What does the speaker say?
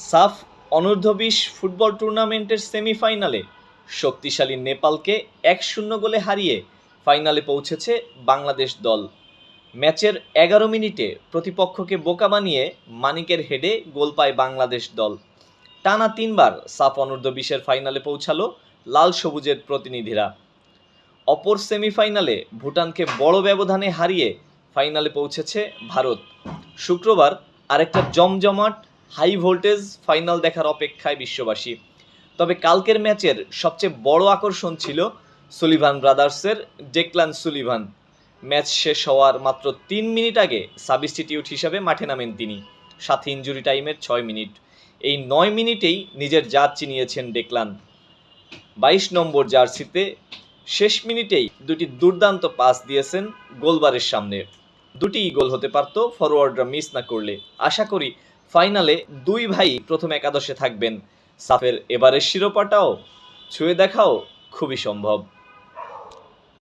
সাফ অনূর্ধ্ব-20 ফুটবল টুর্নামেন্টের সেমিফাইনালে শক্তিশালী নেপালকে ১-০ গোলে হারিয়ে ফাইনালে পৌঁছেছে বাংলাদেশ দল। ম্যাচের ১১ মিনিটে প্রতিপক্ষকে বোকা বানিয়ে মানিকের হেডে গোল পায় বাংলাদেশ দল। টানা ৩ বার সাফ অনূর্ধ্ব-20-এর ফাইনালে পৌঁছালো লাল সবুজের প্রতিনিধিরা। অপর সেমিফাইনালে ভুটানকে বড় ব্যবধানে হারিয়ে ফাইনালে পৌঁছেছে ভারত। শুক্রবার আরেকটা জমজমাট হাই ভোল্টেজ ফাইনাল দেখার অপেক্ষায় বিশ্ববাসী। তবে কালকের ম্যাচের সবচেয়ে বড় আকর্ষণ ছিল সুলিভান ব্রাদার্সের ডেকলান সুলিভান। ম্যাচ শেষ হওয়ার মাত্র ৩ মিনিট আগে সাবস্টিটিউট হিসাবে মাঠে নামেন তিনি, সাথে ইনজুরি টাইমের ৬ মিনিট। এই ৯ মিনিটেই নিজের জাত চিনিয়েছেন ডেকলান। ২২ নম্বর জার্সিতে শেষ মিনিটেই দুটি দুর্দান্ত পাস দিয়েছেন গোলবারের সামনে। দুটিই গোল হতে পারত ফরোয়ার্ডরা মিস না করলে। আশা করি ফাইনালে দুই ভাই প্রথম একাদশে থাকবেন। সাফের এবারের শিরোপাটাও ছুঁয়ে দেখাও খুবই সম্ভব।